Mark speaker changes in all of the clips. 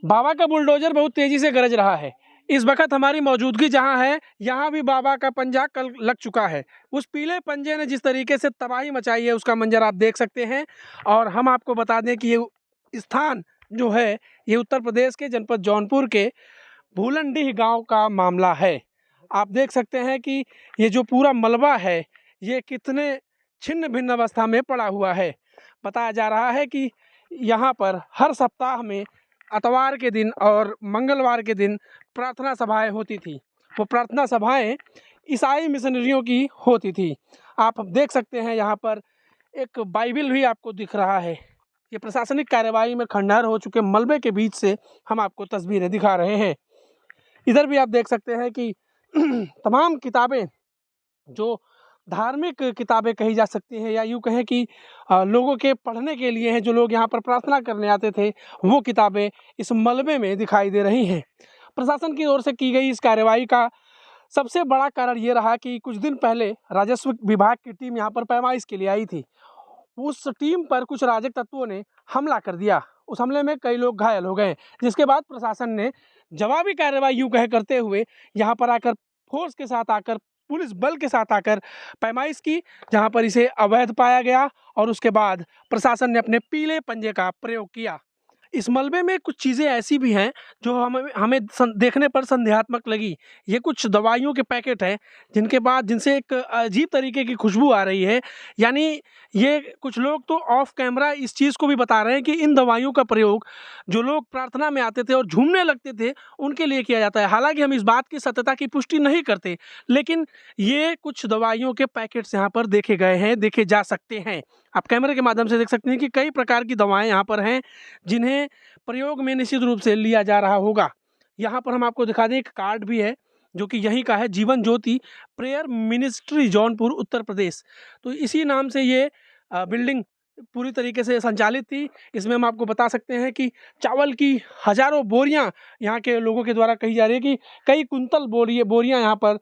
Speaker 1: बाबा का बुलडोजर बहुत तेजी से गरज रहा है। इस वक्त हमारी मौजूदगी जहां है, यहाँ भी बाबा का पंजा कल लग चुका है। उस पीले पंजे ने जिस तरीके से तबाही मचाई है, उसका मंजर आप देख सकते हैं। और हम आपको बता दें कि ये स्थान जो है, ये उत्तर प्रदेश के जनपद जौनपुर के भूलनडीह गांव का मामला है। आप देख सकते हैं कि ये जो पूरा मलबा है, ये कितने छिन्न भिन्न अवस्था में पड़ा हुआ है। बताया जा रहा है कि यहाँ पर हर सप्ताह में इतवार के दिन और मंगलवार के दिन प्रार्थना सभाएं होती थी। वो प्रार्थना सभाएं ईसाई मिशनरियों की होती थी। आप देख सकते हैं यहाँ पर एक बाइबिल भी आपको दिख रहा है। ये प्रशासनिक कार्यवाही में खंडहर हो चुके मलबे के बीच से हम आपको तस्वीरें दिखा रहे हैं। इधर भी आप देख सकते हैं कि तमाम किताबें जो धार्मिक किताबें कही जा सकती हैं, या यूँ कहें कि लोगों के पढ़ने के लिए हैं, जो लोग यहाँ पर प्रार्थना करने आते थे, वो किताबें इस मलबे में दिखाई दे रही हैं। प्रशासन की ओर से की गई इस कार्रवाई का सबसे बड़ा कारण ये रहा कि कुछ दिन पहले राजस्व विभाग की टीम यहाँ पर पैमाइश के लिए आई थी। उस टीम पर कुछ अराजक तत्वों ने हमला कर दिया। उस हमले में कई लोग घायल हो गए, जिसके बाद प्रशासन ने जवाबी कार्रवाई यूँ कहे करते हुए यहाँ पर आकर फोर्स के साथ आकर, पुलिस बल के साथ आकर पैमाइश की, जहाँ पर इसे अवैध पाया गया। और उसके बाद प्रशासन ने अपने पीले पंजे का प्रयोग किया। इस मलबे में कुछ चीज़ें ऐसी भी हैं जो हमें देखने पर संदेहात्मक लगी। ये कुछ दवाइयों के पैकेट हैं, जिनसे एक अजीब तरीके की खुशबू आ रही है। यानी ये कुछ लोग तो ऑफ कैमरा इस चीज़ को भी बता रहे हैं कि इन दवाइयों का प्रयोग जो लोग प्रार्थना में आते थे और झूमने लगते थे, उनके लिए किया जाता है। हालांकि हम इस बात की सत्यता की पुष्टि नहीं करते, लेकिन ये कुछ दवाइयों के पैकेट्स यहाँ पर देखे गए हैं, देखे जा सकते हैं। आप कैमरे के माध्यम से देख सकते हैं कि कई प्रकार की दवाएं यहाँ पर हैं, जिन्हें प्रयोग में निश्चित रूप से लिया जा रहा होगा। यहाँ पर हम आपको दिखा दें, एक कार्ड भी है जो कि यहीं का है, जीवन ज्योति प्रेयर मिनिस्ट्री जौनपुर उत्तर प्रदेश। तो इसी नाम से ये बिल्डिंग पूरी तरीके से संचालित थी। इसमें हम आपको बता सकते हैं कि चावल की हजारों बोरियां यहाँ के लोगों के द्वारा कही जा रही है कि कई कुंतल बोरियां यहाँ पर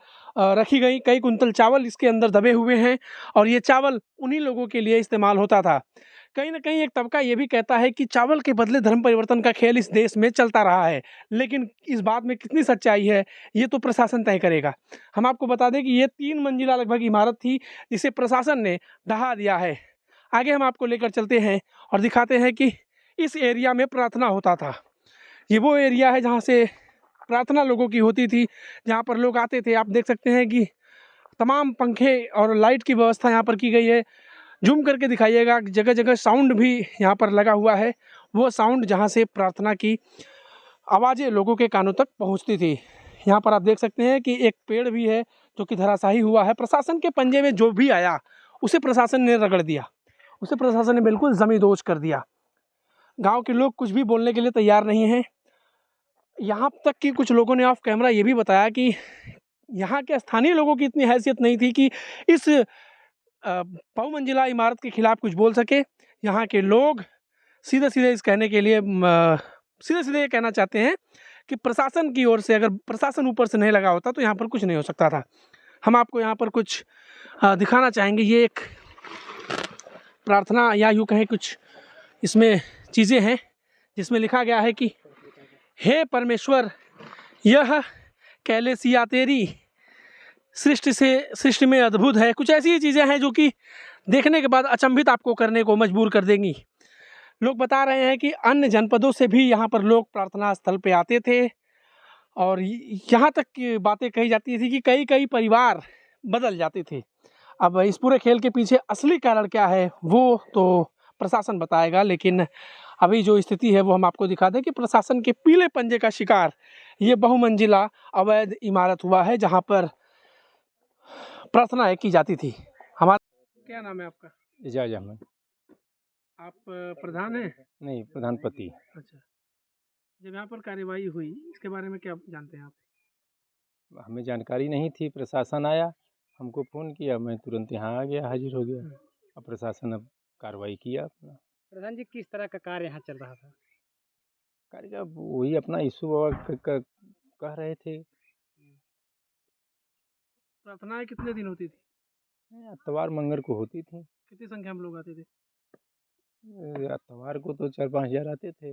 Speaker 1: रखी गई। कई कुंतल चावल इसके अंदर दबे हुए हैं, और ये चावल उन्हीं लोगों के लिए इस्तेमाल होता था। कहीं ना कहीं एक तबका ये भी कहता है कि चावल के बदले धर्म परिवर्तन का खेल इस देश में चलता रहा है, लेकिन इस बात में कितनी सच्चाई है, ये तो प्रशासन तय करेगा। हम आपको बता दें कि ये 3 मंजिला लगभग इमारत थी, जिसे प्रशासन ने ढहा दिया है। आगे हम आपको लेकर चलते हैं और दिखाते हैं कि इस एरिया में प्रार्थना होता था। ये वो एरिया है जहाँ से प्रार्थना लोगों की होती थी, जहाँ पर लोग आते थे। आप देख सकते हैं कि तमाम पंखे और लाइट की व्यवस्था यहाँ पर की गई है। जूम करके दिखाइएगा, जगह जगह साउंड भी यहाँ पर लगा हुआ है, वो साउंड जहाँ से प्रार्थना की आवाज़ें लोगों के कानों तक पहुँचती थी। यहाँ पर आप देख सकते हैं कि एक पेड़ भी है जो कि धराशायी हुआ है। प्रशासन के पंजे में जो भी आया उसे प्रशासन ने रगड़ दिया, उसे प्रशासन ने बिल्कुल ज़मींदोज़ कर दिया। गांव के लोग कुछ भी बोलने के लिए तैयार नहीं हैं। यहाँ तक कि कुछ लोगों ने ऑफ कैमरा ये भी बताया कि यहाँ के स्थानीय लोगों की इतनी हैसियत नहीं थी कि इस बहुमंजिला इमारत के खिलाफ कुछ बोल सके। यहाँ के लोग सीधे सीधे इस कहने के लिए सीधे सीधे ये कहना चाहते हैं कि प्रशासन की ओर से, अगर प्रशासन ऊपर से नहीं लगा होता तो यहाँ पर कुछ नहीं हो सकता था। हम आपको यहाँ पर कुछ दिखाना चाहेंगे। ये एक प्रार्थना, या यूँ कहें कुछ इसमें चीज़ें हैं जिसमें लिखा गया है कि हे परमेश्वर, यह कैलेसिया तेरी सृष्टि में अद्भुत है। कुछ ऐसी चीज़ें हैं जो कि देखने के बाद अचंभित आपको करने को मजबूर कर देंगी। लोग बता रहे हैं कि अन्य जनपदों से भी यहाँ पर लोग प्रार्थना स्थल पे आते थे, और यहाँ तक की बातें कही जाती थी कि कई कई परिवार बदल जाते थे। अब इस पूरे खेल के पीछे असली कारण क्या है वो तो प्रशासन बताएगा, लेकिन अभी जो स्थिति है वो हम आपको दिखा दें कि प्रशासन के पीले पंजे का शिकार ये बहुमंजिला अवैध इमारत हुआ है, जहाँ पर प्रार्थनाएं की जाती थी। हमारा क्या नाम है आपका?
Speaker 2: एजाज अहमद।
Speaker 1: आप प्रधान हैं?
Speaker 2: नहीं, प्रधानपति।
Speaker 1: अच्छा, जब यहाँ पर कार्यवाही हुई, इसके बारे में क्या जानते हैं आप?
Speaker 2: हमें जानकारी नहीं थी, प्रशासन आया, हमको फ़ोन किया, मैं तुरंत यहाँ आ गया, हाजिर हो गया। अब प्रशासन अब कार्रवाई किया अपना।
Speaker 1: प्रधान जी, किस तरह का कार्य यहाँ चल रहा था?
Speaker 2: कार्य का वही अपना इशू बाबा कह रहे थे।
Speaker 1: प्रार्थनाएं कितने दिन होती थी?
Speaker 2: इतवार मंगर को होती थी।
Speaker 1: कितनी संख्या में लोग आते थे?
Speaker 2: इतवार को तो 4-5 हज़ार आते थे,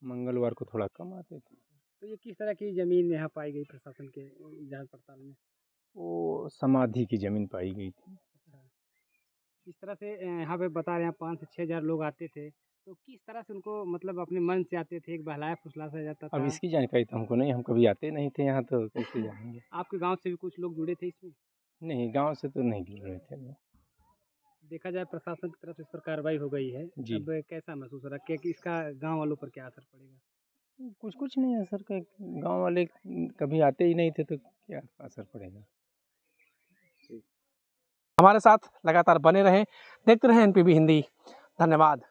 Speaker 2: मंगलवार को थोड़ा कम आते थे।
Speaker 3: तो ये किस तरह की ज़मीन यहाँ पाई गई प्रशासन के जाँच पड़ताल में?
Speaker 2: वो समाधि की ज़मीन पाई गई थी।
Speaker 3: अच्छा। इस तरह से यहाँ पे बता रहे हैं 5 से 6 हज़ार लोग आते थे, तो किस तरह से उनको मतलब अपने मन से आते थे, एक बहलाया-फुसलाया जाता
Speaker 2: अब
Speaker 3: था?
Speaker 2: इसकी जानकारी तो हमको नहीं, हम कभी आते नहीं थे यहाँ, तो कैसे जानेंगे?
Speaker 3: आपके गाँव से भी कुछ लोग जुड़े थे इसमें?
Speaker 2: नहीं, गाँव से तो नहीं जुड़ रहे थे लोग।
Speaker 3: देखा जाए प्रशासन की तरफ से इस पर कार्रवाई हो गई है,
Speaker 2: जी।
Speaker 3: अब कैसा महसूस हो रहा है? क्या कि इसका गाँव वालों पर क्या असर पड़ेगा?
Speaker 2: कुछ नहीं असर का, गाँव वाले कभी आते ही नहीं थे तो क्या असर पड़ेगा?
Speaker 1: हमारे साथ लगातार बने रहें, देखते रहें एनपीबी हिंदी। धन्यवाद।